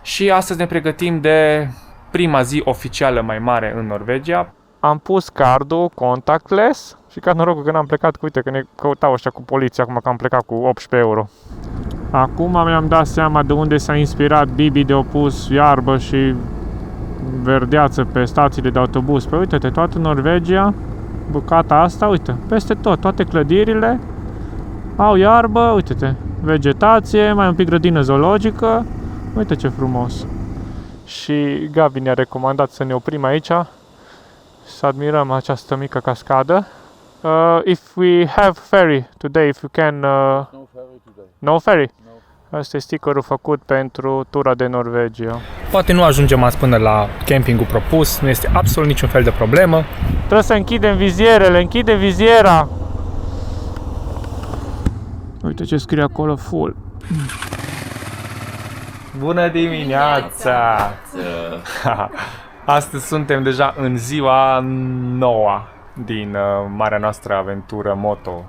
Și astăzi ne pregătim de prima zi oficială mai mare în Norvegia. Am pus cardul contactless și ca norocul că n-am plecat, uite că ne căutau ăștia cu poliția acum că am plecat cu 18 euro. Acum mi-am dat seama de unde s-a inspirat Bibi de opus iarbă și verdeață pe stațiile de autobuz. Păi uite-te, toată Norvegia, bucata asta, uite, peste tot, toate clădirile au iarbă, uite-te, vegetație, mai un pic grădină zoologică, uite ce frumos. Și Gabi ne-a recomandat să ne oprim aici, să admirăm această mică cascadă. If we have ferry today, if you can... No ferry today. No ferry? No. Asta e stickerul făcut pentru tura de Norvegia. Poate nu ajungem azi până la campingul propus, nu este absolut niciun fel de problemă. Trebuie să închidem vizierele, închide viziera! Uite ce scrie acolo, full. Bună dimineața! Astăzi suntem deja în ziua 9 din marea noastră aventură moto.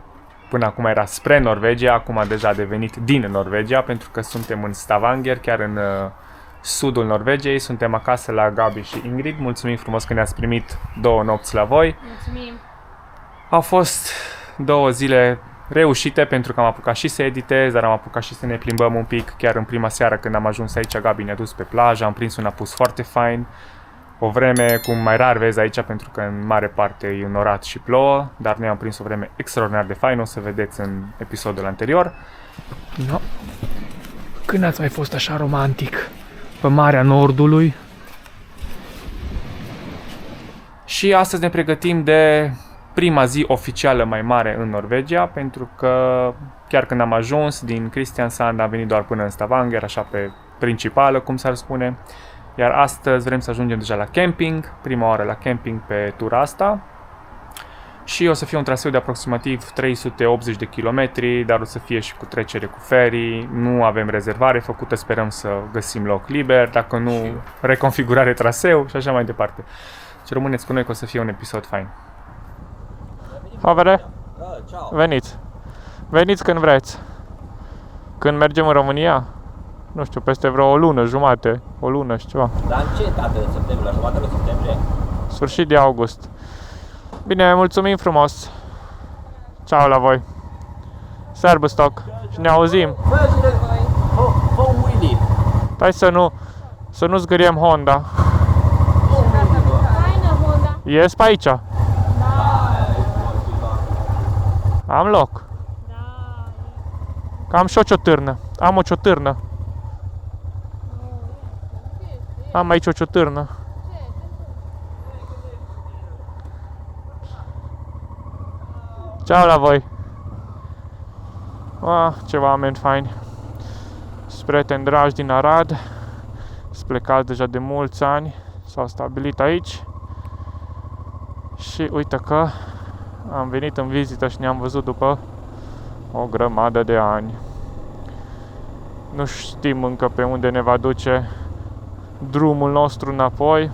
Până acum era spre Norvegia, acum a deja devenit din Norvegia, pentru că suntem în Stavanger, chiar în sudul Norvegiei. Suntem acasă la Gabi și Ingrid. Mulțumim frumos că ne-ați primit 2 nopți la voi. Mulțumim! Au fost 2 zile reușite pentru că am apucat și să editez, dar am apucat și să ne plimbăm un pic. Chiar în prima seară când am ajuns aici, Gabi ne-a dus pe plajă, am prins un apus foarte fain. O vreme cum mai rar vezi aici, pentru că în mare parte e înnorat și plouă, dar noi am prins o vreme extraordinar de faină, o să vedeți în episodul anterior. No. Când ați mai fost așa romantic pe Marea Nordului? Și astăzi ne pregătim de prima zi oficială mai mare în Norvegia, pentru că chiar când am ajuns din Kristiansand am venit doar până în Stavanger, așa pe principală, cum s-ar spune. Iar astăzi vrem să ajungem deja la camping, prima oară la camping pe tura asta. Și o să fie un traseu de aproximativ 380 de kilometri, dar o să fie și cu trecere cu ferry. Nu avem rezervare făcută, sperăm să găsim loc liber, dacă nu, reconfigurare traseu și așa mai departe. Și rămâneți cu noi că o să fie un episod fain. Havere, Ciao. veniți! Veniți când vreți! Când mergem în România? Nu știu, peste vreo o lună, jumate, o lună și ceva. Dar în ce dată de septembrie? La jumătatea lui septembrie? Sfârșit de august. Bine, mulțumim frumos! Ceau la voi! Serbăstoc! Și ne auzim! Bă, cine... Fă un Willy! Hai să nu zgâriem Honda. Faină, Honda! Ies pe aici! Am loc! Că am și o ciotârnă. Am o ciotârnă. Am aici o ciotârnă. Ceau la voi! Ce oameni faini! Sunt prieteni dragi din Arad. Sunt plecați deja de mulți ani. S-au stabilit aici. Și uite că am venit în vizită și ne-am văzut după o grămadă de ani. Nu știm încă pe unde ne va duce drumul nostru înapoi,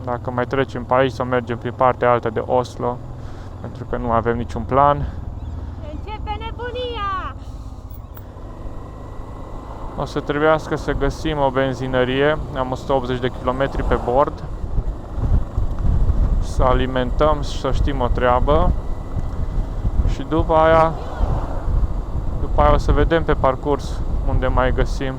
dacă mai trecem pe aici sau mergem prin partea altă de Oslo, pentru că nu avem niciun plan. Începe nebunia! O să trebuiască să găsim o benzinărie, am 180 de kilometri pe bord, să alimentăm și să știm o treabă și după aia o să vedem pe parcurs unde mai găsim.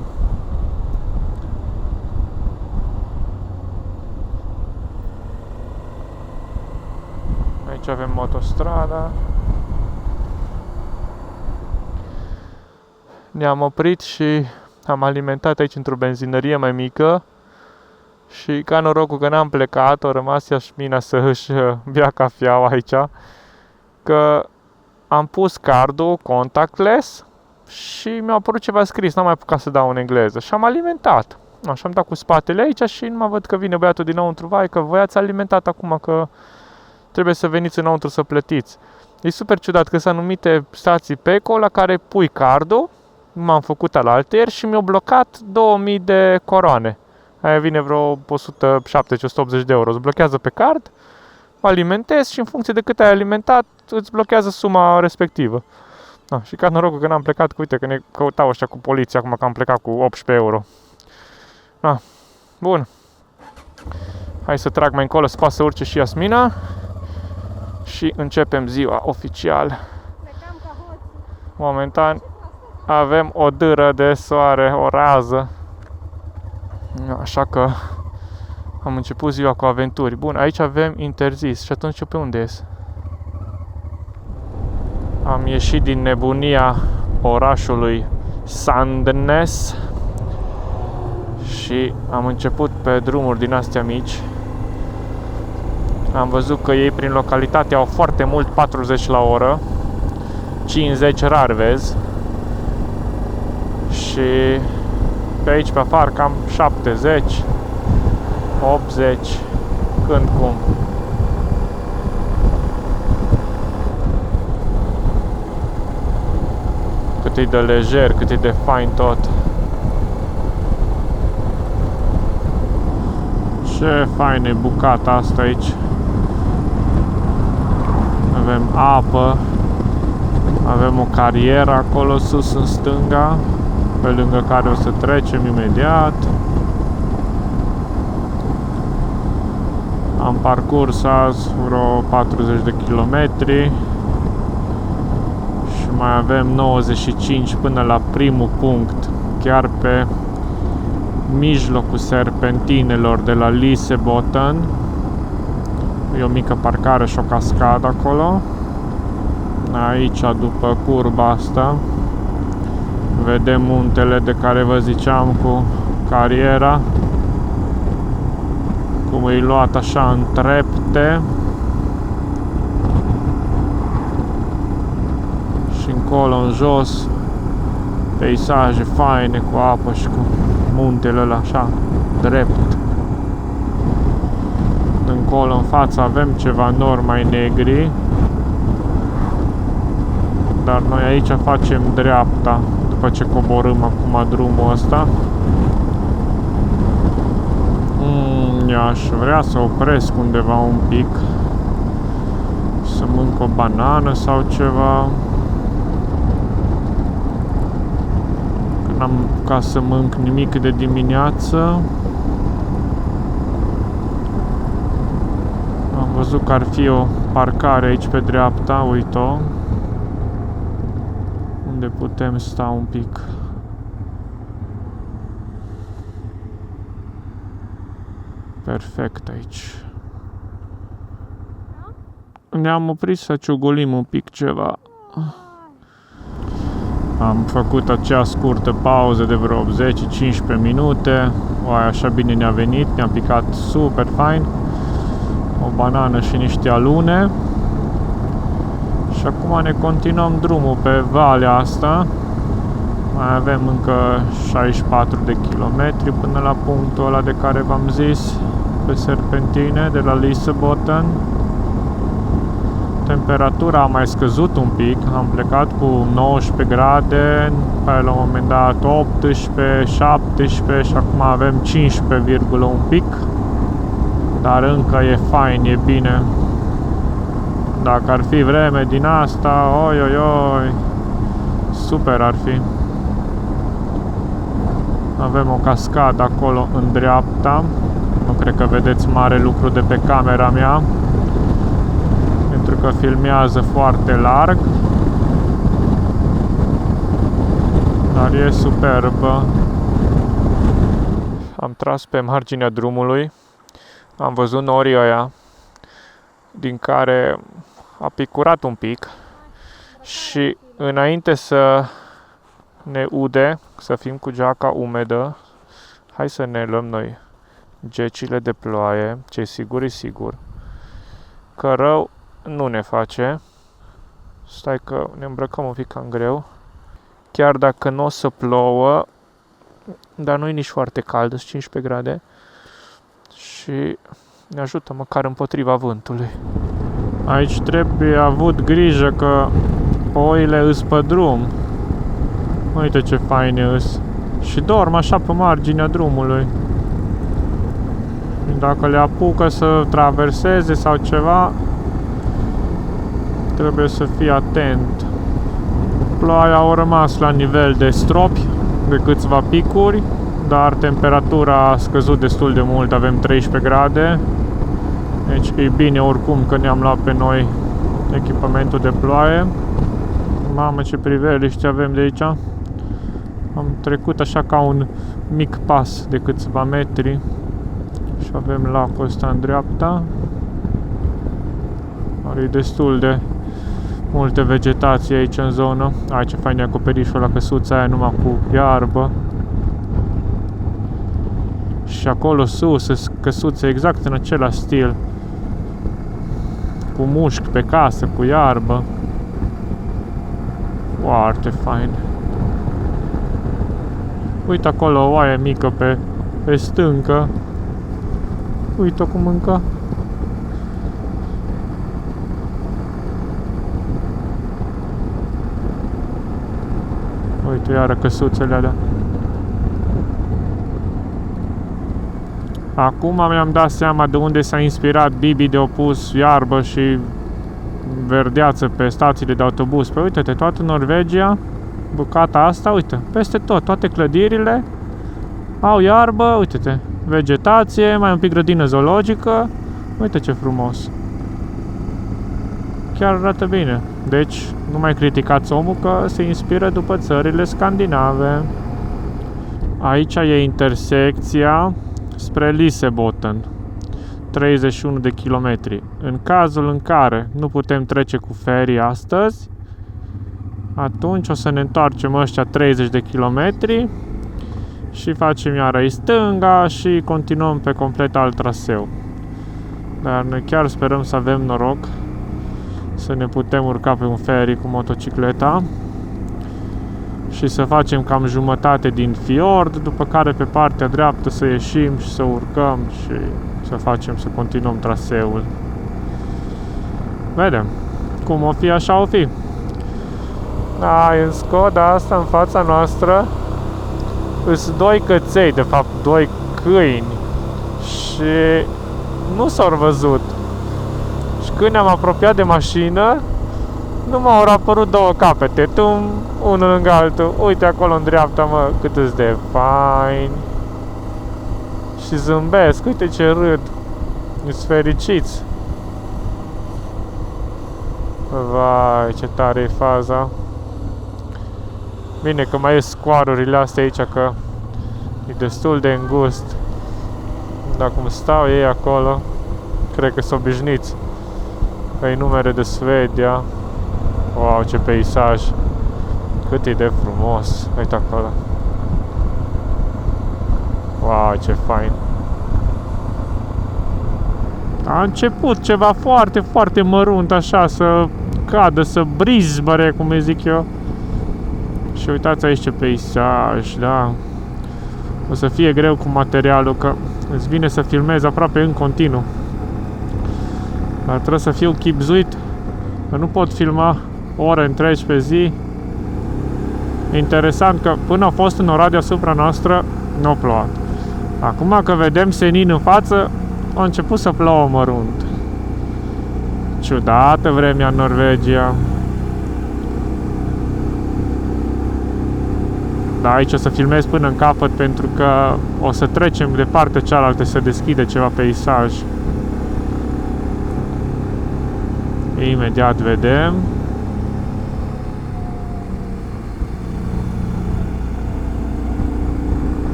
Aici avem autostrada. Ne-am oprit și am alimentat aici într-o benzinărie mai mică. Și ca norocul că n-am plecat, a rămas Iașmina să își bea cafeaua aici. Că am pus cardul contactless și mi-a apărut ceva scris, n-am mai apucat să dau în engleză și am alimentat. Așa am dat cu spatele aici și nu mă văd că vine băiatul dinăuntru, vai că voi ați alimentat acum, că trebuie să veniți înăuntru să plătiți. E super ciudat că sunt anumite stații PECO la care pui cardul, m-am făcut alaltăieri și mi-au blocat 2000 de coroane. Aia vine vreo 170-180 de euro, îți blochează pe card, alimentezi și în funcție de cât ai alimentat îți blochează suma respectivă. Și ca norocul că n-am plecat, uite că ne căutau ăștia cu poliția acum că am plecat cu 18 euro. Bun. Hai să trag mai încolo, spa să urce și Iasmina. Și începem ziua oficial. Plecăm ca hoți. Momentan avem o dâră de soare, o rază. Așa că am început ziua cu aventuri. Bun, aici avem interzis. Și atunci eu pe unde ies? Am ieșit din nebunia orașului Sandnes și am început pe drumuri din astea mici. Am văzut că ei prin localitate au foarte mult 40 la oră, 50 rar vezi. Și pe aici pe afară cam 70, 80, când cum. Cât e de lejer, cât e de fain tot. Ce fain e bucata asta aici. Avem apă. Avem o carieră acolo sus în stânga, pe lângă care o să trecem imediat. Am parcurs azi vreo 40 de kilometri și mai avem 95 până la primul punct, chiar pe mijlocul serpentinelor de la Lissebotten. E o mică parcare și o cascadă acolo. Aici, după curba asta, vedem muntele de care vă ziceam cu cariera, cum e luat așa în trepte. Și încolo, în jos, peisaje faine cu apă și cu muntele ăla așa drept. Încolo, în față, avem ceva nori mai negri. Dar noi aici facem dreapta după ce coborâm acum drumul ăsta. Aș vrea să opresc undeva un pic, să mânc o banană sau ceva. Că n-am ca să mânc nimic de dimineață. Am văzut că ar fi o parcare aici pe dreapta, uite-o, unde putem sta un pic. Perfect aici. Ne-am oprit să ciugulim un pic ceva. Am făcut acea scurtă pauză de vreo 10-15 minute. Oai, așa bine ne-a venit, ne-a picat super fain. O banană și niște alune. Și acum ne continuăm drumul pe valea asta. Mai avem încă 64 de kilometri până la punctul ăla de care v-am zis, pe serpentine de la Lissebotten. Temperatura a mai scăzut un pic, am plecat cu 19 grade, la un moment dat 18, 17 și acum avem 15, un pic. Dar încă e fain, e bine. Dacă ar fi vreme din asta, oi, oi, oi, super ar fi. Avem o cascadă acolo în dreapta. Nu cred că vedeți mare lucru de pe camera mea, pentru că filmează foarte larg. Dar e superbă. Am tras pe marginea drumului. Am văzut norii ăia, din care a picurat un pic. Și înainte să ne ude, să fim cu geaca umedă, hai să ne luăm noi gecile de ploaie, ce sigur e sigur, că rău nu ne face. Stai că ne îmbrăcăm un pic cam greu, chiar dacă nu o să plouă, dar nu e nici foarte cald, sunt 15 grade și ne ajută măcar împotriva vântului. Aici trebuie avut grijă că oile îs pe drum. Uite ce faine îs. Și dorm așa pe marginea drumului. Dacă le apucă să traverseze sau ceva, trebuie să fii atent. Ploaia a rămas la nivel de stropi, de câțiva picuri, dar temperatura a scăzut destul de mult, avem 13 grade. Deci e bine oricum că ne-am luat pe noi echipamentul de ploaie. Mamă, ce priveliște avem de aici. Am trecut așa ca un mic pas de câțiva metri și avem lacul ăsta în dreapta. Are destul de multe vegetații aici în zonă. Ai, ce fain e acoperișul la căsuța aia numai cu iarbă. Și acolo sus sunt căsuțe exact în același stil, cu mușchi pe casă, cu iarbă. Foarte fain. Uite acolo o oaie mică pe stâncă. Uite-o cum mâncă. Uite iară căsuțele alea. Acum mi-am dat seama de unde s-a inspirat Bibi de opus iarbă și verdeață pe stațiile de autobuz. Păi uite-te, toată Norvegia, bucata asta, uite, peste tot, toate clădirile au iarbă, uite-te, vegetație, mai un pic grădină zoologică. Uite ce frumos. Chiar arată bine. Deci, nu mai criticați omul că se inspiră după țările scandinave. Aici e intersecția spre Lissabon, 31 de kilometri. În cazul în care nu putem trece cu ferii astăzi, atunci o să ne întoarcem ăștia 30 de kilometri și facem iară stânga și continuăm pe complet alt traseu. Dar noi chiar sperăm să avem noroc să ne putem urca pe un ferry cu motocicleta și să facem cam jumătate din fiord, după care pe partea dreaptă să ieșim și să urcăm și să continuăm traseul. Vedem. Cum o fi, așa o fi. Da, în Skoda asta în fața noastră sunt doi căței, de fapt doi câini, și nu s-au văzut. Și când ne-am apropiat de mașină, nu m-au apărut două capete, unul lângă altul. Uite acolo în dreapta, mă, cât îs de fain. Și zâmbesc, uite ce râd. Îs fericiți. Vai, ce tare e faza. Bine că mai ies scoarurile astea aici, că e destul de îngust. Dar cum stau ei acolo, cred că s-o obișnuiți. Că-i numere de Suedia. Wow, ce peisaj. Cât e de frumos. Uite acolo. Wow, ce fain. A început ceva foarte, foarte mărunt așa, să cadă, să brizbăre, cum îi zic eu. Și uitați aici ce peisaj, da. O să fie greu cu materialul, că îți vine să filmezi aproape în continuu. Dar trebuie să fiu chibzuit, că nu pot filma ore întregi pe zi. Interesant că până a fost în Oradea asupra noastră, nu a plouat. Acum că vedem senin în față, a început să plouă mărunt. Ciudată vremea în Norvegia. Da, aici o să filmez până în capăt, pentru că o să trecem de partea cealaltă să deschide ceva peisaj. Imediat vedem.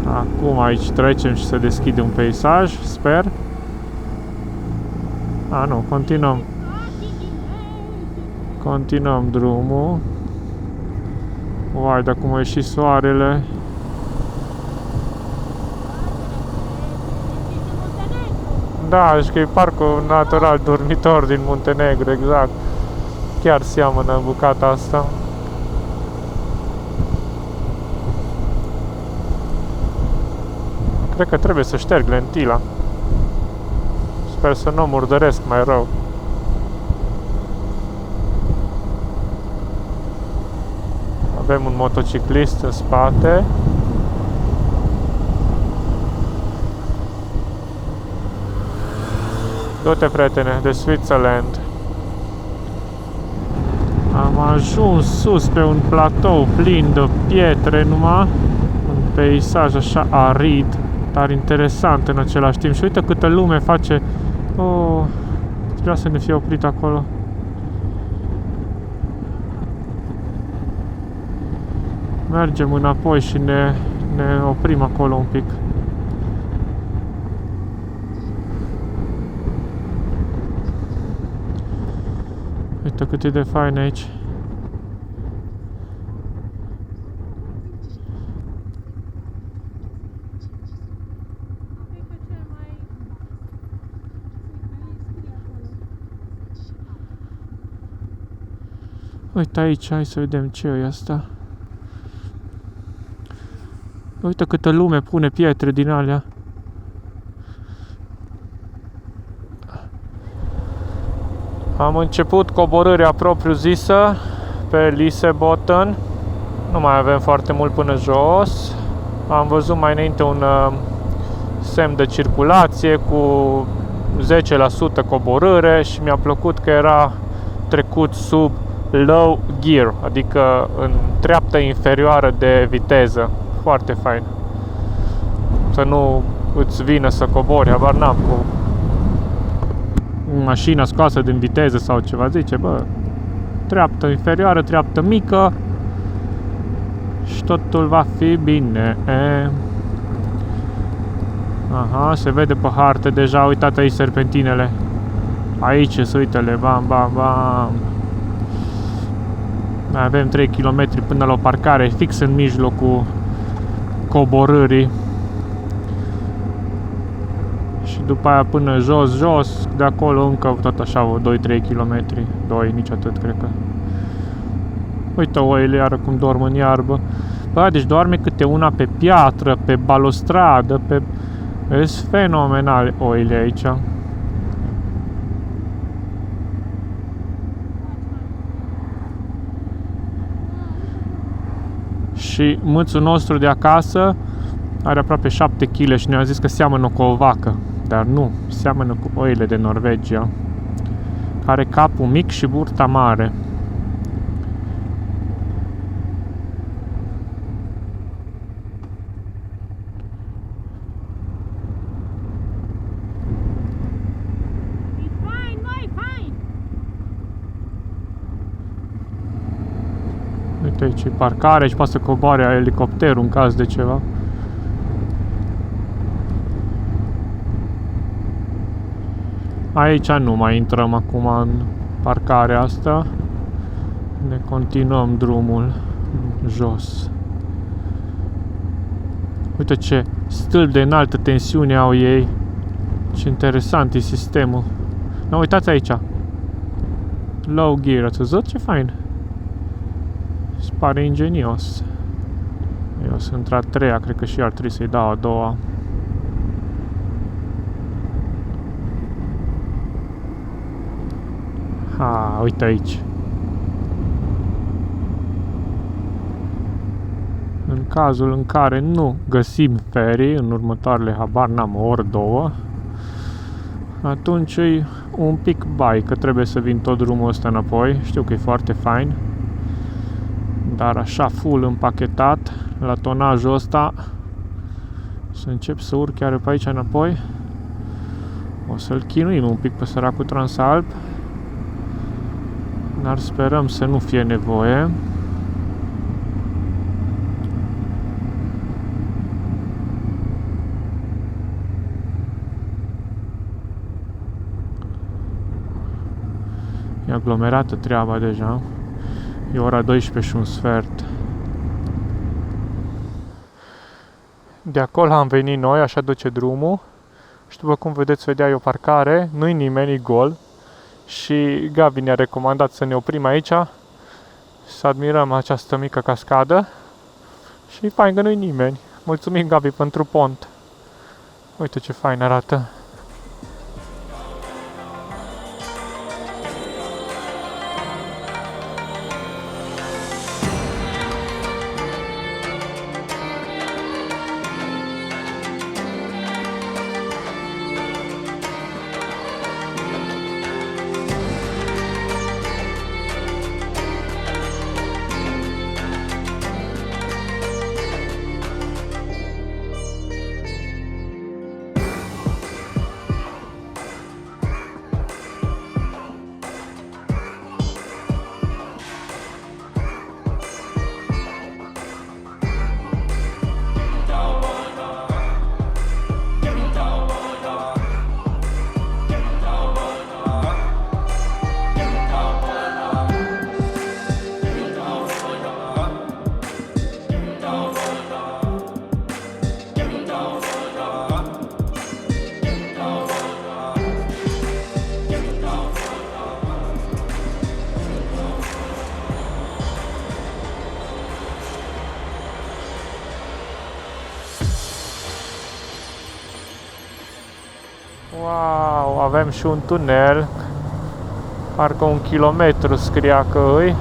Acum aici trecem și se deschide un peisaj, sper. A, nu, continuăm. Continuăm drumul. Uai, dar cum a ieșit soarele. Da, și că e parcul natural dormitor din Muntenegru, exact. Chiar seamănă bucata asta. Cred că trebuie să șterg lentila. Sper să nu murdăresc mai rău. Avem un motociclist în spate. Du-te, prietene, de Switzerland. Am ajuns sus pe un platou plin de pietre numai, un peisaj așa arid, dar interesant în același timp. Și uite câtă lume face. Oh, trebuia să ne fie oprit acolo. Mergem înapoi și ne oprim acolo un pic. Uite cât e de fain aici. Uite aici, hai să vedem ce e asta. Uite câtă lume pune pietre din alea. Am început coborârea propriu-zisă pe Lissebotn. Nu mai avem foarte mult până jos. Am văzut mai înainte un semn de circulație cu 10% coborâre și mi-a plăcut că era trecut sub low gear, adică în treaptă inferioară de viteză. Foarte fain. Să nu îți vină să cobori, habar n-am, cu mașina scoasă din viteză sau ceva, zice, bă, treaptă inferioară, treaptă mică și totul va fi bine. Aha, se vede pe hartă deja, uitați aici serpentinele. Aici, să uite-le, bam, bam, bam. Mai avem 3 km până la o parcare fix în mijlocul coborârii. Și după aia până jos, de acolo încă tot așa 2-3 km. 2, nici atât, cred că. Uite oile iară cum dorm în iarbă. Bă, deci doarme câte una pe piatră, pe balustradă, pe... Sunt fenomenale oile aici. Și mâțul nostru de acasă are aproape 7 kg și ne-a zis că seamănă cu o vacă. Dar nu, seamănă cu oile de Norvegia. Are capul mic și burta mare. Fine, mai fine. Uite aici e parcare, aici poate să coboare elicopterul în caz de ceva. Aici nu mai intrăm acum în parcarea asta. Ne continuăm drumul jos. Uite ce stâlp de înaltă tensiune au ei. Ce interesant e sistemul. Nu, uitați aici. Low gear, ați văzut ce fain? Se pare ingenios. Eu sunt a treia, cred că și ar trebui să-i dau a doua. Ha, uite aici. În cazul în care nu găsim ferry în următoarele, habar n-am, o oră, două, atunci e un pic bai, că trebuie să vin tot drumul ăsta înapoi. Știu că e foarte fain, dar așa full împachetat la tonajul ăsta, să încep să urc chiar pe aici înapoi, o să-l chinuim un pic pe săracul Transalp, dar sperăm să nu fie nevoie. E aglomerată treaba deja. E ora 12 și un sfert. De acolo am venit noi, așa duce drumul. Și după cum vedeți, vedea e o parcare, nu-i nimeni, e gol. Și Gabi ne-a recomandat să ne oprim aici, să admirăm această mică cascadă. Și e fain că nu-i nimeni. Mulțumim, Gabi, pentru pont. Uite ce fain arată. Wow, avem și un tunel. Parcă 1 kilometru scria că îi.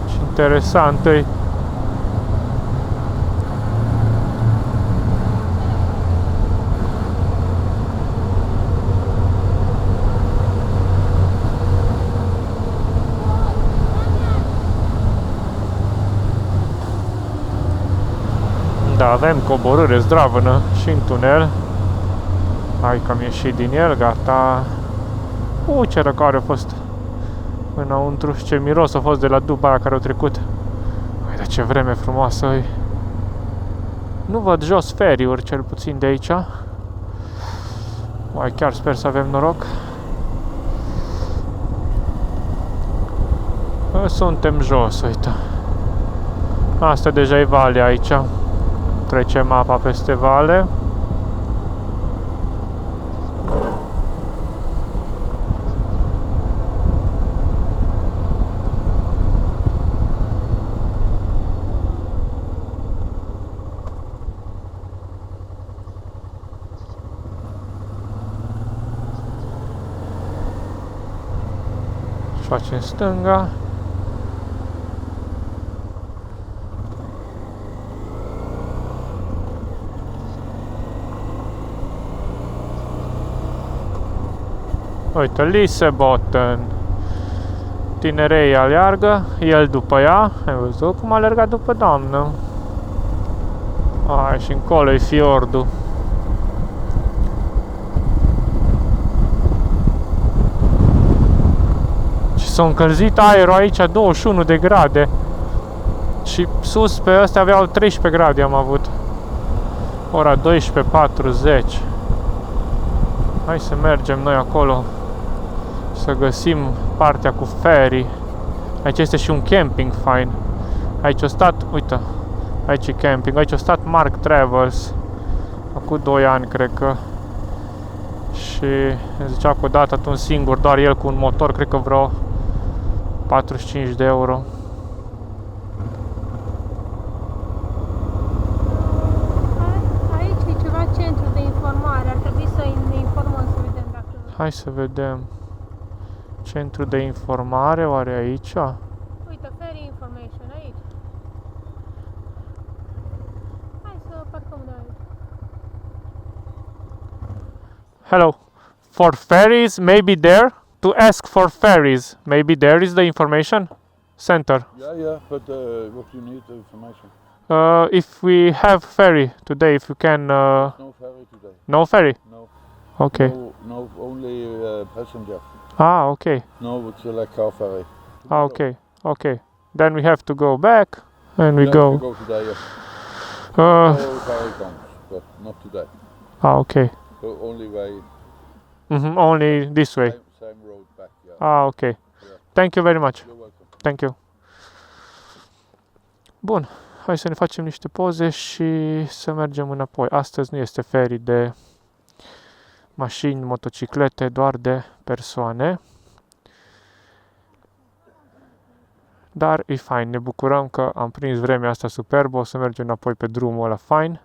Și interesant îi. Da, avem coborâre zdravănă și în tunel. Hai că am ieșit din el, gata. Ce răcoare a fost înăuntru și ce miros a fost de la duba aia care a trecut. Hai, dar ce vreme frumoasă e. Nu văd jos feriuri, cel puțin de aici. Mai chiar sper să avem noroc. Suntem jos, uite. Asta deja e vale aici. Trecem apa peste vale. Și facem stânga. Uite, Lissabon. Tinerei aleargă, el după ea. Ai văzut cum a alergat după doamnă? Ai, și încolo e fiordul. Și s-a încălzit aerul aici 21 de grade. Și sus pe astea aveau 13 grade am avut. Ora 12:40. Hai să mergem noi acolo. Să găsim partea cu ferry. Aici este și un camping fain. Aici a stat, uite, aici e camping. Aici a stat Mark Travels acum 2 ani, cred că. Și zicea că odată un singur, doar el cu un motor, cred că vreo 45 de euro. Aici e ceva centru de informare. Ar trebui să ne informăm să vedem dacă... Hai să vedem. Centru de informare, oare aici? Uite, ferry information aici. Hai să parcăm de aici. Hello. For ferries, maybe there? To ask for ferries, maybe there is the information center. Yeah, but what you need the information? If we have ferry today, if you can... No ferry today. no ferry? No. Okay. No, only passenger. Ah, okay. No, it's like car ferry. Ah, okay. Okay. Then we have to go back and we You go. have to go today. Yes. Uh, Ferry comes, but not today. okay. So only way. Only this way. Same road back. Yeah. Ah, okay. Thank you very much. You're welcome. Thank you. Bun, hai să ne facem niște poze și să mergem înapoi. Astăzi nu este ferry de mașini, motociclete, doar de persoane. Dar e fain, ne bucurăm că am prins vremea asta superbă, o să mergem înapoi pe drumul ăla fain.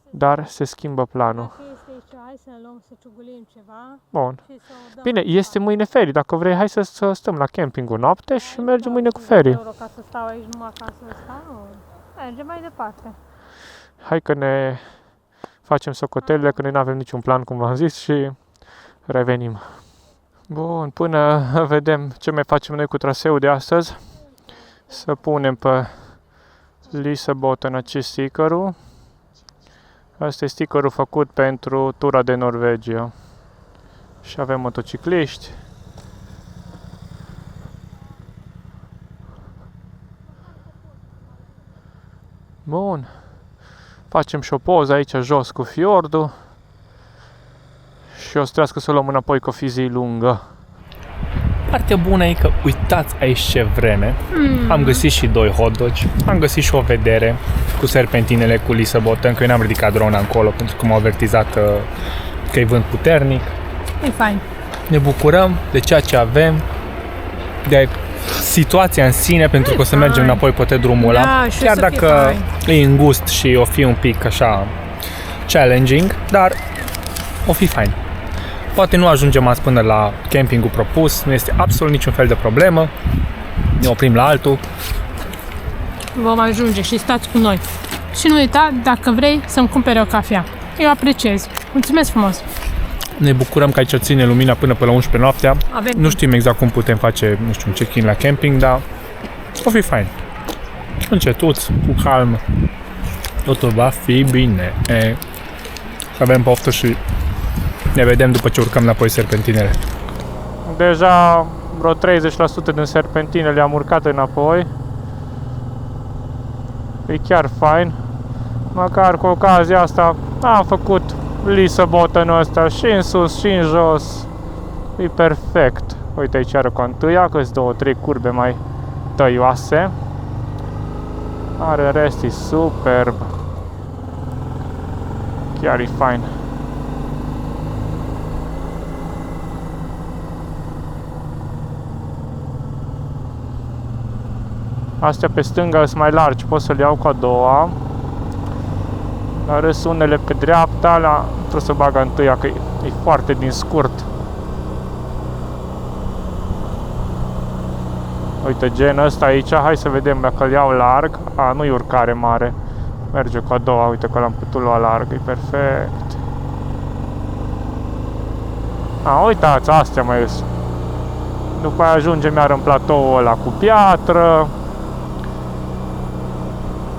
Dar se schimbă planul. Dacă este aici, hai să luăm să ciugulim ceva Bun. și să o dăm. Bine, este mâine ferry. Dacă vrei, hai să stăm la camping o noapte și mergem mâine cu ferry. Euro ca să stau aici numai ca să stau. Mergem mai departe. Hai că ne facem socotelile, că noi nu avem niciun plan, cum v-am zis, și revenim. Bun, până vedem ce mai facem noi cu traseul de astăzi. Să punem pe Lissabon în acest sticker-ul. Asta e stickerul făcut pentru tura de Norvegia. Și avem motocicliști. Bun. Facem și o poză aici jos cu fiordul. Și o să trească să o luăm înapoi cu o fi zi lungă. Partea bună e că uitați aici ce vreme. Am găsit și 2 hot dogi, am găsit și o vedere cu serpentinele cu Lissabon, că eu n-am ridicat drona încolo pentru că m-au avertizat că e vânt puternic. E fain. Ne bucurăm de ceea ce avem, de situația în sine, pentru că o să mergem înapoi pe drumul ăla. Da, și o Chiar să fie dacă fain. e îngust și o fi un pic așa challenging, dar o fi fain. Poate nu ajungem azi până la campingul propus, nu este absolut niciun fel de problemă. Ne oprim la altul. Vom ajunge și stați cu noi. Și nu uita, dacă vrei, să-mi cumpere o cafea. Eu apreciez. Mulțumesc frumos! Ne bucurăm că aici ține lumina până pe la 11 noaptea. Nu știm exact cum putem face, nu știu, un check-in la camping, dar o fi fain. Încetuț, cu calm. Totul va fi bine. Să avem poftă și ne vedem după ce urcăm înapoi serpentinele. Deja vreo 30% din serpentine le-am urcat înapoi. E chiar fain. Măcar cu ocazia asta am făcut Lissabottenul ăsta și în sus și în jos. E perfect. Uite aici are cu întâia, că sunt 2-3 curbe mai tăioase. Are rest, e superb. Chiar e fain. Astea pe stânga sunt mai largi, pot să le iau cu a doua. Dar sunt unele pe dreapta, la trebuie să bag întâia, că e foarte din scurt. Uite, gen ăsta aici, hai să vedem dacă îl iau larg. A, nu e urcare mare. Merge cu a doua, uite că l-am putut lua larg, e perfect. A, uitați, astea mai ies. După aia ajungem iar în platoul ăla cu piatră.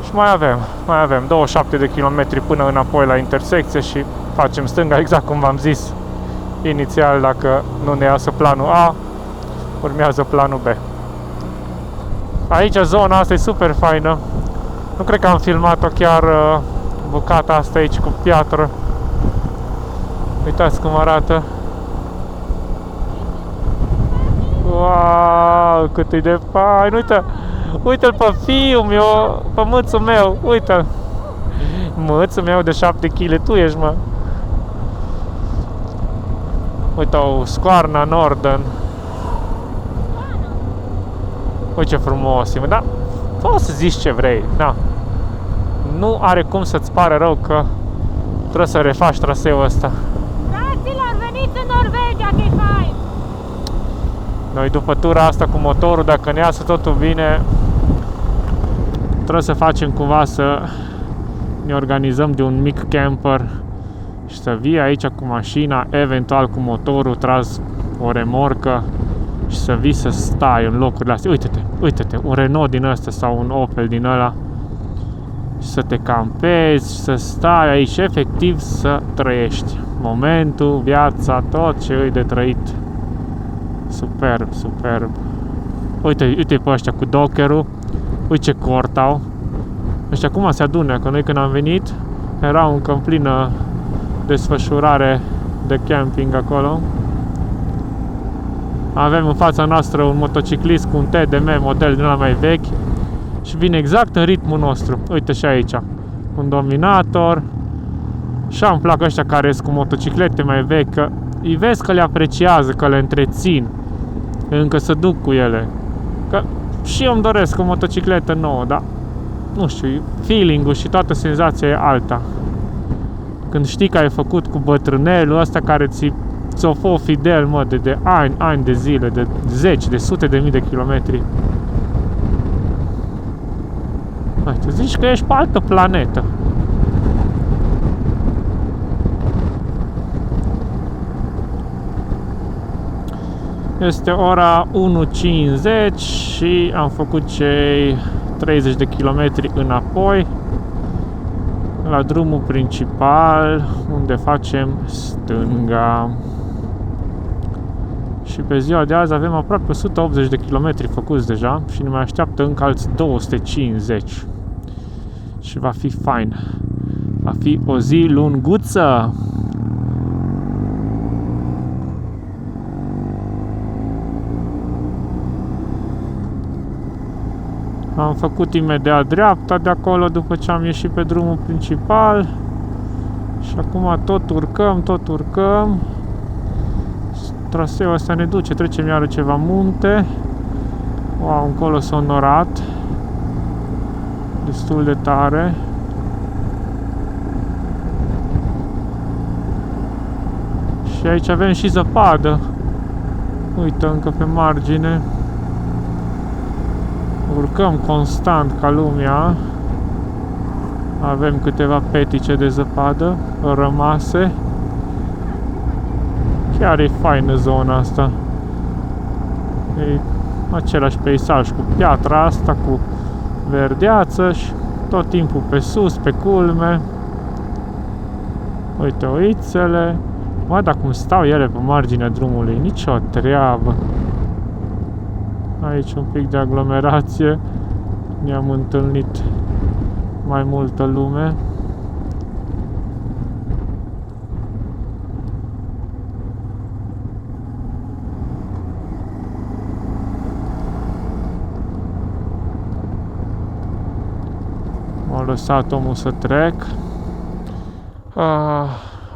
Și mai avem 27 de kilometri până înapoi la intersecție și facem stânga, exact cum v-am zis inițial. Dacă nu ne iasă planul A, urmează planul B. Aici zona asta e super faină. Nu cred că am filmat-o chiar bucata asta aici cu piatră. Uitați cum arată. Wow, cât e de fain. Uite-l pe fiul meu, pe mâțul meu. Uite-l. Mâțul meu de 7 kg, tu ești, mă. Uite o scoarna Norden. Uite ce frumos e, da, poți să zici ce vrei, da. Nu are cum să-ți pare rău că trebuie să refaci traseul ăsta. Fraților, veniți în Norvegia, că e fain! Noi după tura asta cu motorul, dacă ne iasă totul bine, trebuie să facem cumva să ne organizăm de un mic camper și să vii aici cu mașina, eventual cu motorul tras o remorcă și să vii să stai în locurile astea. Uite-te, un Renault din ăsta sau un Opel din ăla și să te campezi, să stai aici, efectiv să trăiești momentul, viața, tot ce îi de trăit. Superb, superb. Uite pe ăștia cu dockerul, uite ce cort au. Ăștia acum se adună, că noi când am venit erau încă în plină desfășurare de camping acolo. Avem în fața noastră un motociclist cu un TDM model din ăla mai vechi și vine exact în ritmul nostru. Uite și aici, un Dominator. Și îmi plac ăștia care sunt cu motociclete mai vechi, că îi vezi că le apreciază, că le întrețin, încă se duc cu ele. Că și eu îmi doresc o motocicletă nouă, dar nu știu, feeling-ul și toată senzația e alta. Când știi că ai făcut cu bătrânelul ăsta care ți-o fă fidel, mă, de ani de zile, de zeci, de sute de mii de kilometri. Tu zici că ești pe altă planetă. Este ora 1:50 și am făcut cei 30 de kilometri înapoi la drumul principal, unde facem stânga. Și pe ziua de azi avem aproape 180 de kilometri făcuți deja și ne mai așteaptă încă alți 250. Și va fi fain. Va fi o zi lunguță. Am făcut imediat dreapta de acolo după ce am ieșit pe drumul principal. Și acum tot urcăm. Traseul ăsta ne duce, trecem iară ceva munte. Wow, încolo s-a norat. Destul de tare. Și aici avem și zăpadă. Uite, încă pe margine. Urcăm constant ca lumea. Avem câteva petice de zăpadă rămase. Chiar e faină zona asta. E același peisaj cu piatra asta, cu verdeață și tot timpul pe sus, pe culme. Uite oițele. Mă, dar cum stau ele pe marginea drumului, nicio treabă. Aici un pic de aglomerație. Ne-am întâlnit mai multă lume. M-a lăsat omul să trec.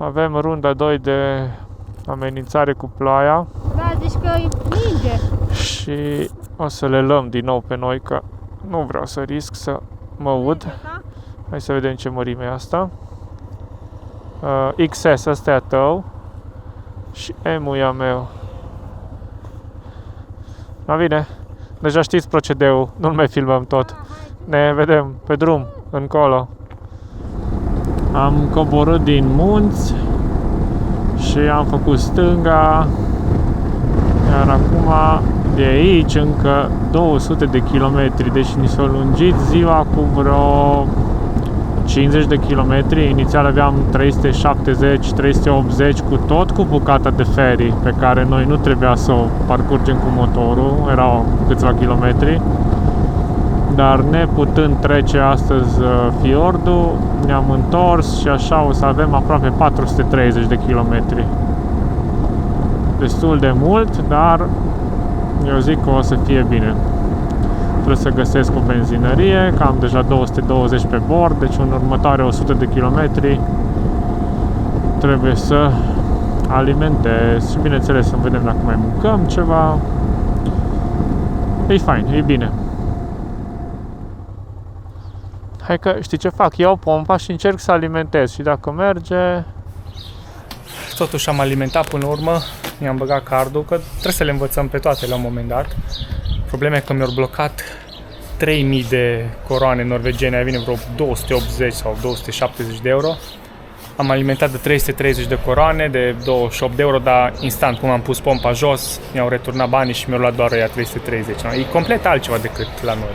Avem runda 2 de amenințare cu ploaia. Da, zici că e ninge. Și o să le luăm din nou pe noi, că nu vreau să risc să mă ud. Hai să vedem ce mărime e asta. XS, ăsta e a tău. Și M-ul e a meu. Da, bine. Deja știți procedeul, nu-l mai filmăm tot. Ne vedem pe drum, încolo. Am coborât din munți și am făcut stânga. Iar acum de aici încă 200 de kilometri, deci ni s-a lungit ziua cu vreo 50 de kilometri. Inițial aveam 370-380 cu tot cu bucata de ferry pe care noi nu trebuia să o parcurgem cu motorul, erau câțiva kilometri. Dar neputând trece astăzi fiordul, ne-am întors și așa o să avem aproape 430 de kilometri. Destul de mult, dar eu zic că o să fie bine. Trebuie să găsesc o benzinărie, că am deja 220 pe bord, deci în următoare 100 de kilometri trebuie să alimentez și bineînțeles să vedem dacă mai mâncăm ceva. E fain, e bine. Hai că știi ce fac? Iau pompa și încerc să alimentez și dacă merge... Totuși am alimentat până la urmă, mi-am băgat cardul, că trebuie să le învățăm pe toate la un moment dat. Problema e că mi-au blocat 3000 de coroane norvegiene, aia vine vreo 280 sau 270 de euro. Am alimentat de 330 de coroane, de 28 de euro, dar instant, cum am pus pompa jos, mi-au returnat banii și mi-au luat doar ăia 330. E complet altceva decât la noi.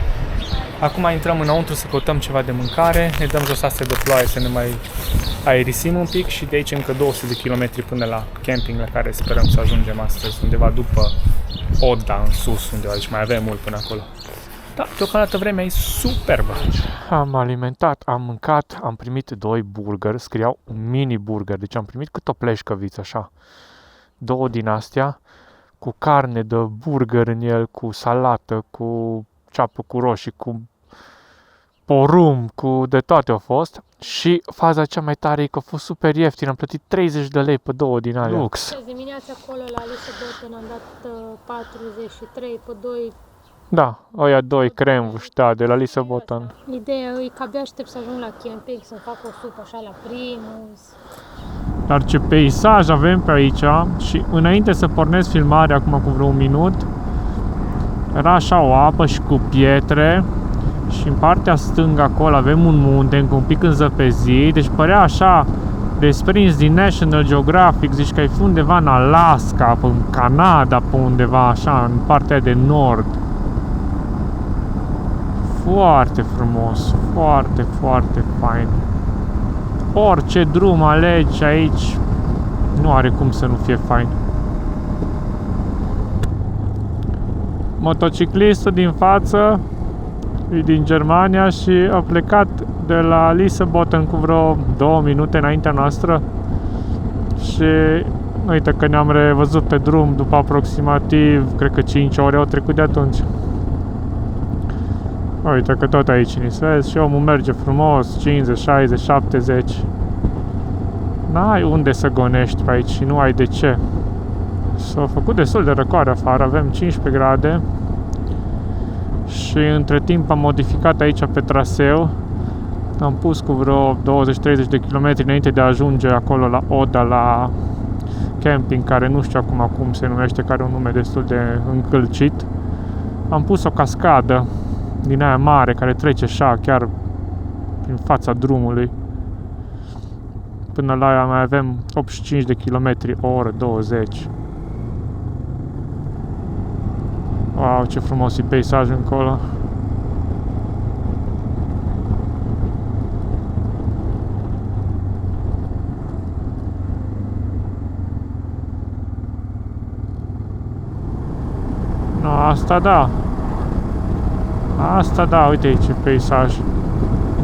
Acum intrăm înăuntru să căutăm ceva de mâncare, ne dăm jos astea de ploaie să ne mai aerisim un pic și de aici încă 200 de kilometri până la camping la care sperăm să ajungem astăzi, undeva după Odda, în sus, undeva, deci mai avem mult până acolo. Da, deocamdată vremea e superbă. Am alimentat, am mâncat, am primit 2 burgeri, scriau mini burger, deci am primit cât o pleșcăviță așa. 2 din astea, cu carne de burger în el, cu salată, cu ceapă cu roșii, cu porumb, cu de toate au fost. Și faza cea mai tare e că a fost super ieftin, am plătit 30 de lei pe 2 din alea. Lux. Dimineața acolo la Lissabon am dat 43 pe 2. Da, ăia 2 cremvuși, da, de la Lissabon. Ideea e că abia aștept să ajung la camping, să fac o supă așa la primus. Dar ce peisaj avem pe aici și înainte să pornesc filmarea, acum cu vreo un minut, era așa o apă și cu pietre și în partea stângă acolo avem un munte cu un pic înzăpezit, deci părea așa desprins din National Geographic, zici că ai fi undeva în Alaska, în Canada, pe undeva așa, în partea de nord. Foarte frumos, foarte, foarte fain. Orice drum alegi aici, nu are cum să nu fie fain. Motociclistul din față e din Germania și a plecat de la Lissabon cu vreo 2 minute înaintea noastră și uite că ne-am revăzut pe drum după aproximativ, cred că 5 ore au trecut de atunci. Uite că tot aici ni se vezi și omul merge frumos, 50, 60, 70. N-ai unde să gonești pe aici și nu ai de ce. S-a făcut destul de răcoare afară, avem 15 grade și între timp am modificat aici pe traseu. Am pus cu vreo 20-30 de kilometri înainte de a ajunge acolo la Odda, la camping care nu știu acum cum se numește, care are un nume destul de încălcit. Am pus o cascadă din aia mare care trece așa chiar prin fața drumului. Până la aia mai avem 85 de km o oră, 20. Wow, ce frumos e peisajul încolo. No, asta da. Asta da, uite aici ce peisaj.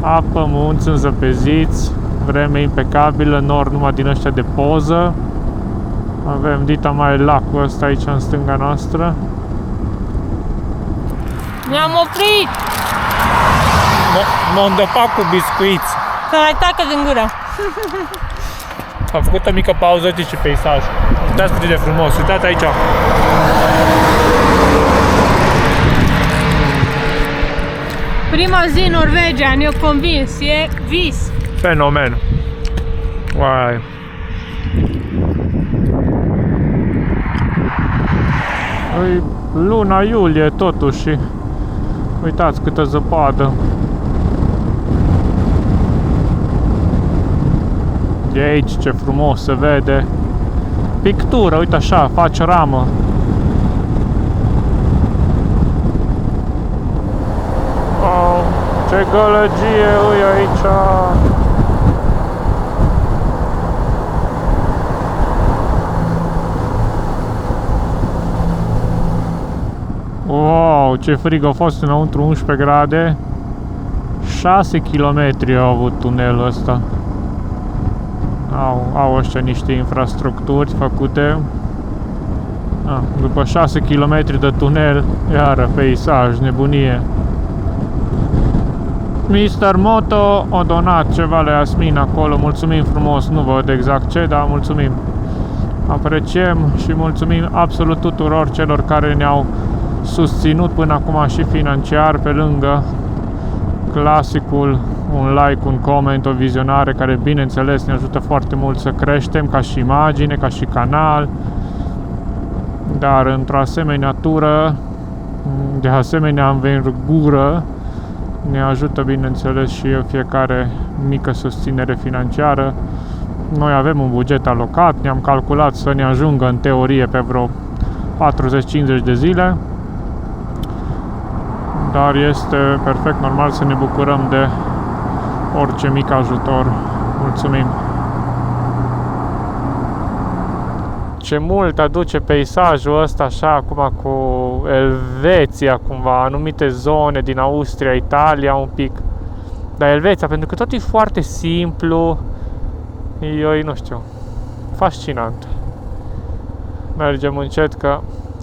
Apă, munți înzăpeziți, vreme impecabilă, nor numai din ăștia de poză. Avem dita mai lacul ăsta aici în stânga noastră. Ne-am oprit! M-a îndăpat cu biscuiți. Să mai tacă din gură. Am făcut o mică pauză, uite ce peisaj. Uitați cât de frumos, uitați aici. Prima zi în Norvegia, ne-a convins, e vis. Fenomen. Uai. E luna iulie totuși. Uitați câtă zăpadă. De aici ce frumos se vede. Pictură, uite așa, face ramă. Oh, ce gălăgie e aici. Wow, ce frig a fost înăuntru, 11 grade. 6 km au avut tunelul ăsta. Au ăștia niște infrastructuri făcute. După 6 km de tunel, iară peisaj, nebunie. Mr. Moto a donat ceva la Iasmin acolo, mulțumim frumos, nu văd exact ce, dar mulțumim. Apreciem și mulțumim absolut tuturor celor care ne-au susținut până acum și financiar, pe lângă clasicul, un like, un comment, o vizionare, care bineînțeles ne ajută foarte mult să creștem ca și imagine, ca și canal, dar într-o asemenea tură, de asemenea învergură, ne ajută bineînțeles și fiecare mică susținere financiară. Noi avem un buget alocat, ne-am calculat să ne ajungă în teorie pe vreo 40-50 de zile, dar este perfect normal să ne bucurăm de orice mic ajutor. Mulțumim! Ce mult aduce peisajul ăsta așa acum cu Elveția, cumva, anumite zone din Austria, Italia un pic. Dar Elveția, pentru că tot e foarte simplu, eu nu știu, fascinant. Mergem încet că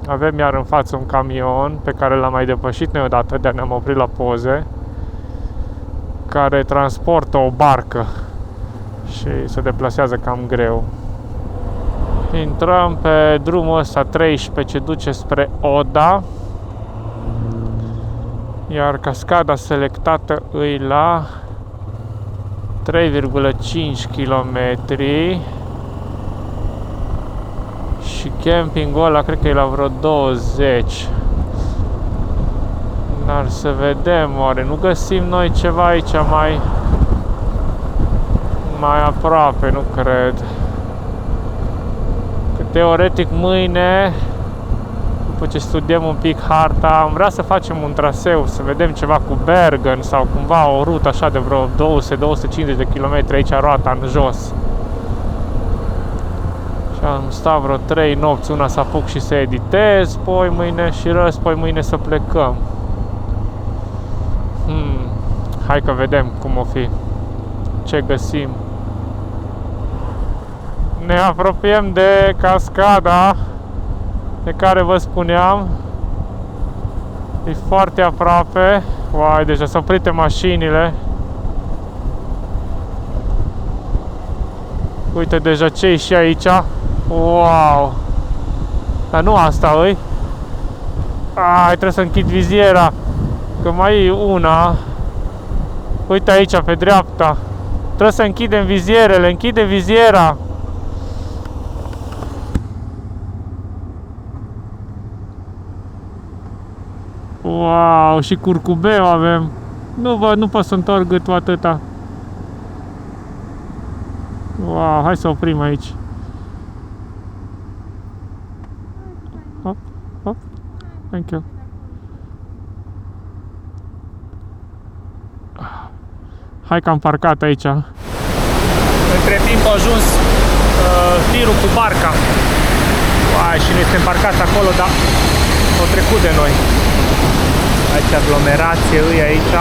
avem iar în față un camion pe care l-am mai depășit noi odată, de-aia ne-am oprit la poze, care transportă o barcă și se deplasează cam greu. Intrăm pe drumul ăsta 13 ce duce spre Oda, iar cascada selectată îi la 3,5 km și campingul ăla cred că e la vreo 20. Dar să vedem, oare nu găsim noi ceva aici mai aproape, nu cred. Că teoretic mâine, după ce studiem un pic harta, am vrea să facem un traseu, să vedem ceva cu Bergen sau cumva o rută așa de vreo 200-250 de km aici roata în jos. Și am stat vreo 3 nopți, una să apuc și să editez, poi mâine și poi mâine să plecăm. Hai că vedem cum o fi, ce găsim. Ne apropiem de cascada de care vă spuneam. E foarte aproape. Uai, deja s-au oprit mașinile. Uite deja ce-i și aici. Wow! Dar nu asta îi. Ai, trebuie să închid viziera, că mai e una. Uite aici pe dreapta. Trebuie să închidem vizierele. Închide viziera. Wow, și curcubeu avem. Nu văd, nu pot să întorc gâtul atâta. Wow, hai să oprim aici. Hop, hop. Thank you. Hai că am parcat aici. Între timp a ajuns tirul cu barca. Uai, și noi suntem parcați acolo, dar au trecut de noi. Aici aglomerație îi aici.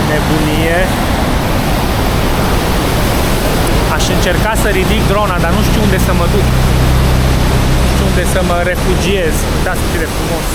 Nebunie. Aș încerca să ridic drona, dar nu știu unde să mă duc. Nu știu unde să mă refugiez. Uitați cât de frumos.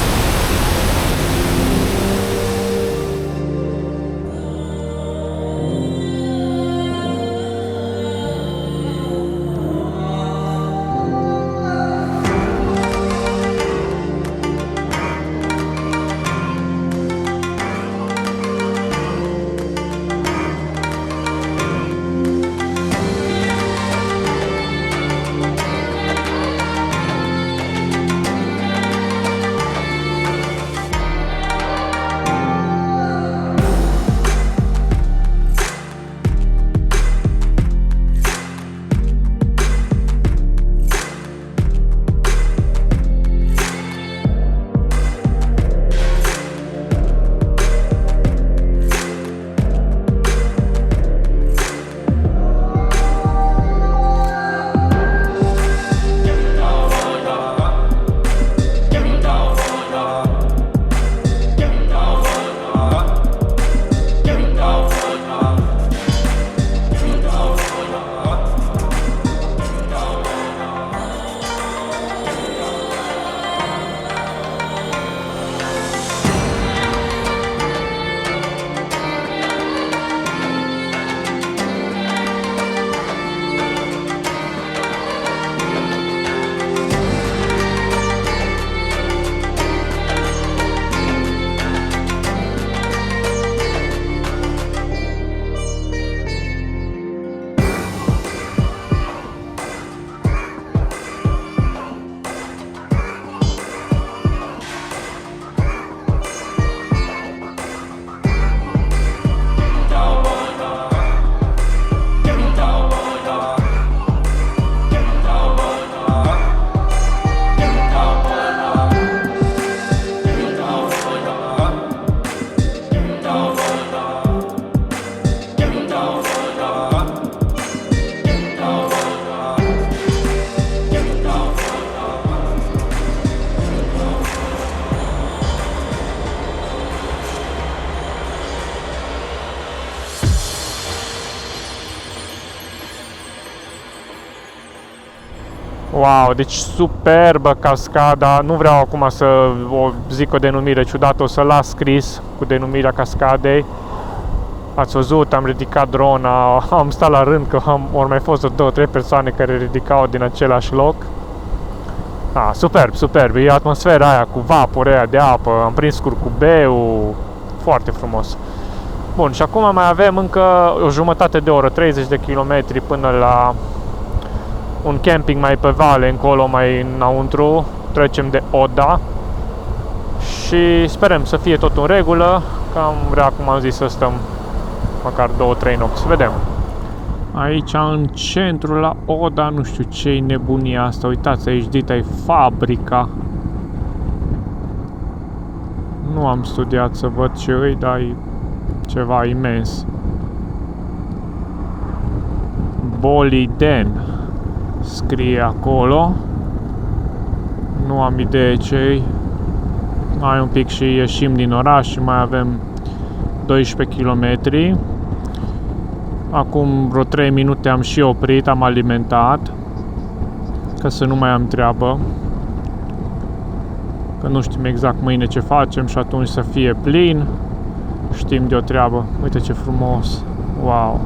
Wow, deci superbă cascada. Nu vreau acum să o zic o denumire ciudată, o să las scris cu denumirea cascadei. Ați văzut, am ridicat drona, am stat la rând că ori mai fost 2-3 persoane care ridicau din același loc. Superb, superb, e atmosfera aia cu vapore aia de apă, am prins curcubeu, foarte frumos. Bun, și acum mai avem încă o jumătate de oră, 30 de kilometri până la un camping mai pe vale, încolo, mai înăuntru, trecem de Oda și sperăm să fie tot în regulă, că am vrea, cum am zis, să stăm măcar 2-3 nopți, vedem. Aici în centru la Oda, nu știu ce-i nebunia asta, uitați aici, dita-i fabrica. Nu am studiat să văd ce îi, dar e ceva imens. Boliden scrie acolo. Nu am idee ce-i. Mai un pic și ieșim din oraș și mai avem 12 km. Acum vreo 3 minute am și oprit, am alimentat, ca să nu mai am treabă, că nu știm exact mâine ce facem și atunci să fie plin, știm de o treabă. Uite ce frumos, wow!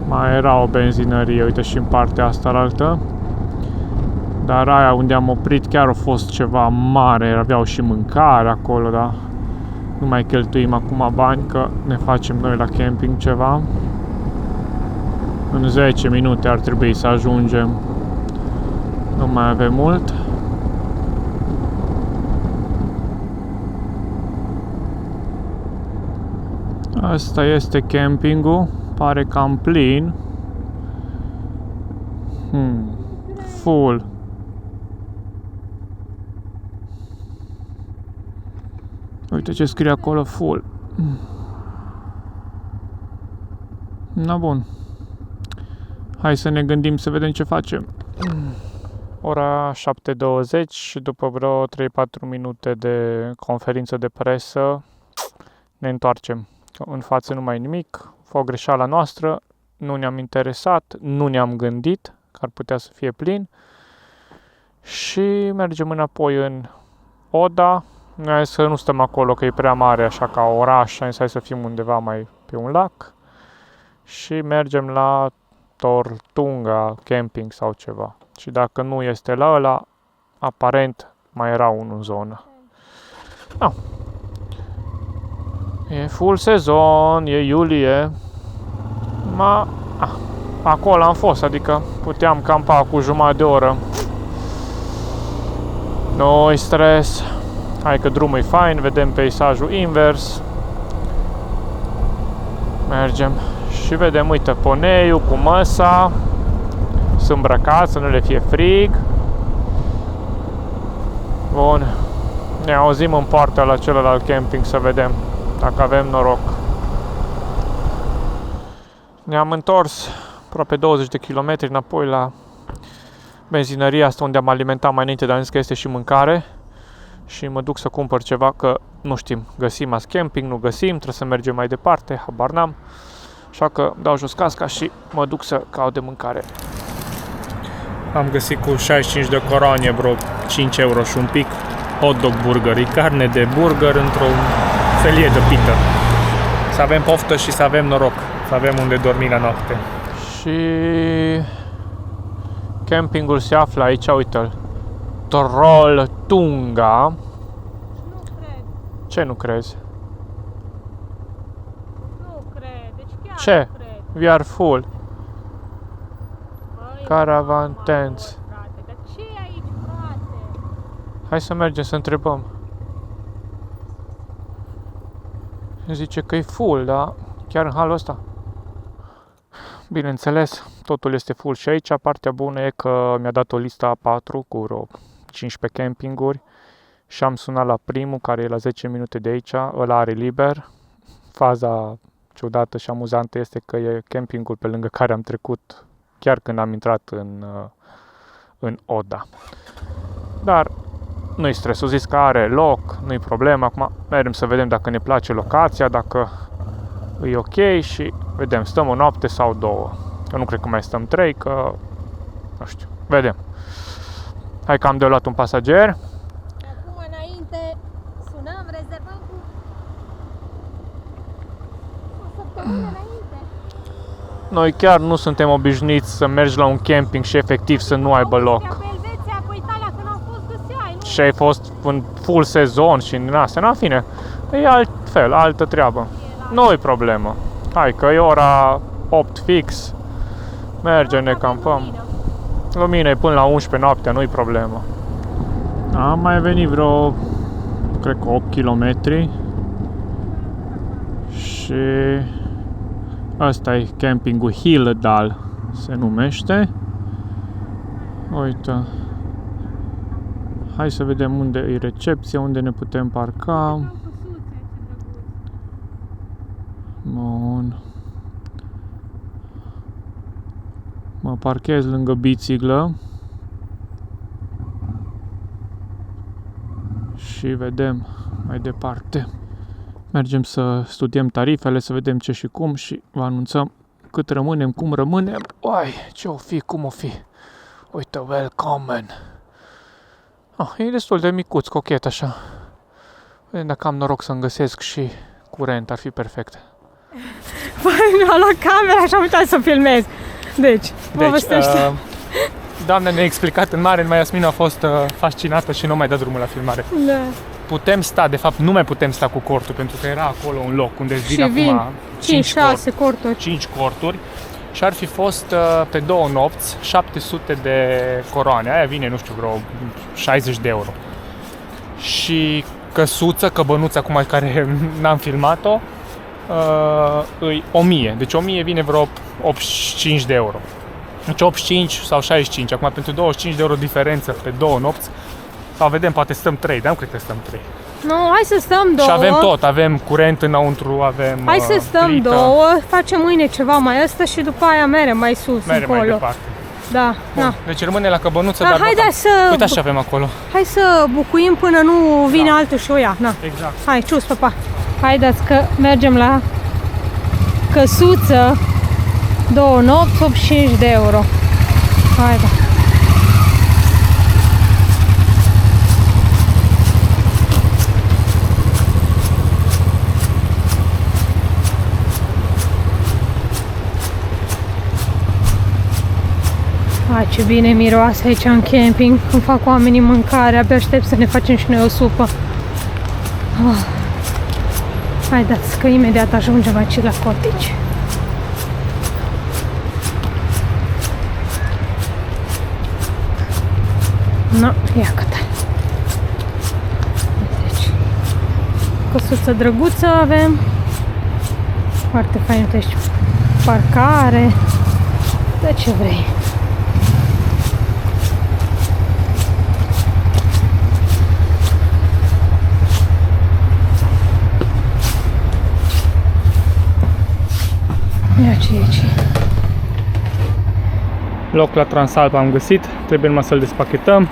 Mai era o benzinărie, uite, și în partea asta altă, dar aia unde am oprit chiar a fost ceva mare, aveau și mâncare acolo, da? Nu mai cheltuim acum bani, că ne facem noi la camping ceva. În 10 minute ar trebui să ajungem. Nu mai avem mult. Asta este campingul. Pare cam plin. Full. Uite ce scrie acolo, full. Na bun. Hai să ne gândim să vedem ce facem. Ora 7:20 și după vreo 3-4 minute de conferință de presă ne întoarcem. În față nu mai e nimic, a fost o greșeală noastră, nu ne-am interesat, nu ne-am gândit că ar putea să fie plin și mergem înapoi în Oda. Noi am zis să nu stăm acolo că e prea mare așa ca oraș, am zis hai să fim undeva mai pe un lac și mergem la Tortunga Camping sau ceva. Și dacă nu este la ăla, aparent mai era unul în zonă. E full sezon, e iulie. Acolo am fost, adică puteam campa cu jumătate de oră. Nu-i stres. Hai că drumul e fain, vedem peisajul invers. Mergem și vedem, uite, poneiul cu măsa. Sunt îmbrăcați să nu le fie frig. Bun. Ne auzim în partea la celălalt camping să vedem dacă avem noroc. Ne-am întors aproape 20 de kilometri înapoi la benzinăria asta unde am alimentat mai înainte, dar am zis că este și mâncare. Și mă duc să cumpăr ceva, că nu știm, găsim azi camping, nu găsim, trebuie să mergem mai departe, habar n-am. Așa că dau jos casca și mă duc să caut de mâncare. Am găsit cu 65 de coroane vreo 5 euro și un pic hot dog burger, e carne de burger într-o felie de pită. Să avem poftă și să avem noroc, să avem unde dormi la noapte. Și campingul se află aici, uite-l, Tortunga. Nu cred. Ce nu crezi? Nu cred. Deci chiar Ce? nu cred. We are full. Băi, Caravan mamă, tents. frate, dar ce e aici, frate? Hai să mergem să întrebăm. Zice că e full, da? Chiar în halul ăsta? Bineînțeles, totul este full și aici. Partea bună e că mi-a dat o listă A4 cu vreo 15 campinguri și am sunat la primul, care e la 10 minute de aici, ăla are liber. Faza ciudată și amuzantă este că e campingul pe lângă care am trecut chiar când am intrat în Oda. Dar nu-i stres, o zis că are loc, nu-i problemă. Acum mergem să vedem dacă ne place locația, dacă e ok și vedem, stăm o noapte sau două. Eu nu cred că mai stăm 3, că nu știu, vedem. Hai că am de luat un pasager. Acum înainte sunăm, rezervăm cu o săptămână înainte. Noi chiar nu suntem obișnuiți să mergi la un camping și efectiv să nu aibă loc. Pe Elveția, pe Italia, când am fost găseai, nu? Și ai fost în full sezon și în astea, în fine, e altfel, altă treabă. Nu-i problemă. Hai că e ora 8 fix. Mergem, ne campăm. Lumina e până la 11 noaptea, nu-i problemă. Am mai venit vreo, cred că 8 km. Și asta e campingul Hilledal, se numește. Uite. Hai să vedem unde e recepția, unde ne putem parca. Bun. Mă parchez lângă biciclă. Și vedem mai departe. Mergem să studiem tarifele, să vedem ce și cum și vă anunțăm cât rămânem, cum rămânem. Uai, ce o fi, cum o fi. Uite, welcome. E destul de micuț, cochet așa. Vedem dacă am noroc să-mi găsesc și curent, ar fi perfect. Păi, mi-a luat camera și am uitat să filmez. Deci, povestește. Doamna ne-a explicat în mare, Yasmin a fost fascinată și nu mai dat drumul la filmare. Da. Putem sta, de fapt nu mai putem sta cu cortul, pentru că era acolo un loc unde Și vin vin acum 5-6 corturi. 5 corturi și ar fi fost pe 2 nopți 700 de coroane. Aia vine, nu știu, vreo 60 de euro. Și căsuță, căbănuță acum care n-am filmat-o, îi 1000. Deci 1000 vine vreo 85 de euro. Deci 85 sau 65. Acum pentru 25 de euro diferență pe 2 nopți. Sau vedem, poate stăm 3, dar nu cred că stăm 3. Nu, hai să stăm 2. Și avem tot, avem curent înăuntru, avem Hai să stăm plită. 2, facem mâine ceva mai ăsta și după aia merem mai sus, Merem încolo. mai departe. Da, Bun, da. deci rămâne la căbănuță, Da, dar hai, nu da, să... Uite așa avem acolo. Hai să bucuim până nu vine Da. altul și o ia. Na. Exact. Hai, cius, papa. Haideți că mergem la căsuță, 2 nopți, 85 de euro. Hai, da. Hai, ce bine miroase aici în camping. Îmi fac oamenii mâncare, abia aștept să ne facem și noi o supă. Oh. Haideți că imediat ajungem aici la cottage. No, ia câte. Deci, căsuță drăguță avem. Foarte fain, deci parcare. De ce vrei. Ia ce e aici. Loc la Transalpa am găsit, trebuie numai să-l despachetăm.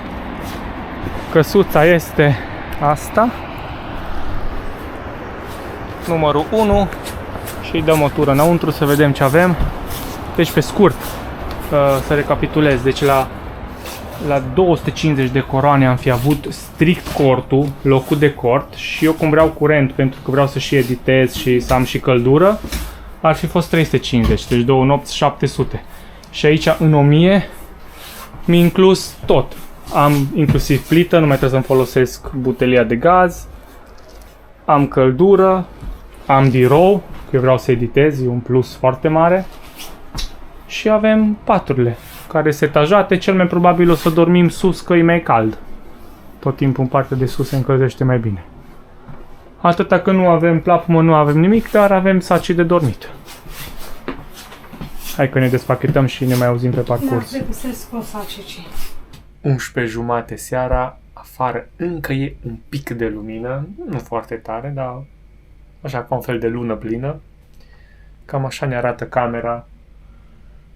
Căsuța este asta. Numărul 1 și îi dăm o tură înăuntru să vedem ce avem. Deci pe scurt, să recapitulez, deci la 250 de coroane am fi avut strict cortul, locul de cort și eu cum vreau curent pentru că vreau să și editez și să am și căldură, ar fi fost 350, deci 2 nopți 700. Și aici în 1000 mi-a inclus tot. Am inclusiv plită, nu mai trebuie să-mi folosesc butelia de gaz, am căldură, am birou, că eu vreau să editez, e un plus foarte mare. Și avem paturile, care sunt etajate, cel mai probabil o să dormim sus, că e mai cald. Tot timpul în partea de sus se încălzește mai bine. Atâta că nu avem plapumă, nu avem nimic, dar avem saci de dormit. Hai că ne despachetăm și ne mai auzim pe parcurs. Trebuie să scos sacii. 11:30 seara, afară încă e un pic de lumină, nu foarte tare, dar așa ca un fel de lună plină. Cam așa ne arată camera,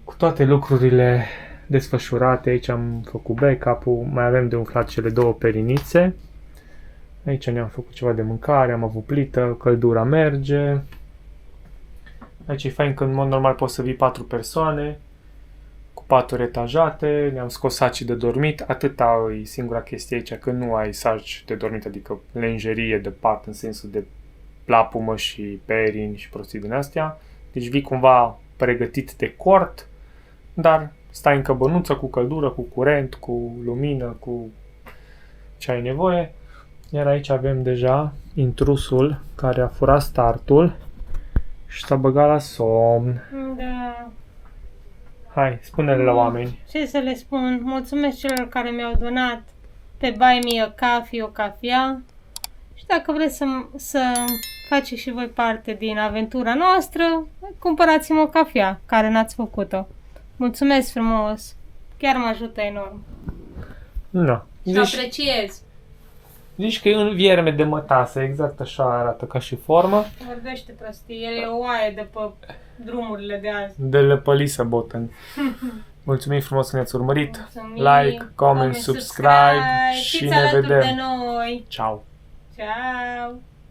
cu toate lucrurile desfășurate. Aici am făcut backup-ul, mai avem de umflat cele 2 perinițe. Aici ne-am făcut ceva de mâncare, am avut plită, căldura merge. Aici e fain că în mod normal poți să vii 4 persoane, cu paturi etajate, ne-am scos sacii de dormit, atâta e singura chestie aici, că nu ai saci de dormit, adică lenjerie de pat în sensul de plapumă și perini și prostii din astea. Deci vii cumva pregătit de cort, dar stai în căbănuță cu căldură, cu curent, cu lumină, cu ce ai nevoie. Iar aici avem deja intrusul care a furat startul și s-a băgat la somn. Da. Hai, spune-le la oameni. Ce să le spun? Mulțumesc celor care mi-au donat pe Buy Me a Coffee o cafea. Și dacă vreți să faceți și voi parte din aventura noastră, cumpărați-mi o cafea care n-ați făcut-o. Mulțumesc frumos! Chiar mă ajută enorm. Nu. Și apreciez. Zici că e un vierme de mătasă, exact așa arată ca și formă. Vorbește prostii, el e o oaie de pe drumurile de azi. De lăpălisă botan. Mulțumim frumos că ne-ați urmărit. Mulțumim. Like, comment, subscribe și Fiți ne alături vedem. de noi. Ciao. Ciao.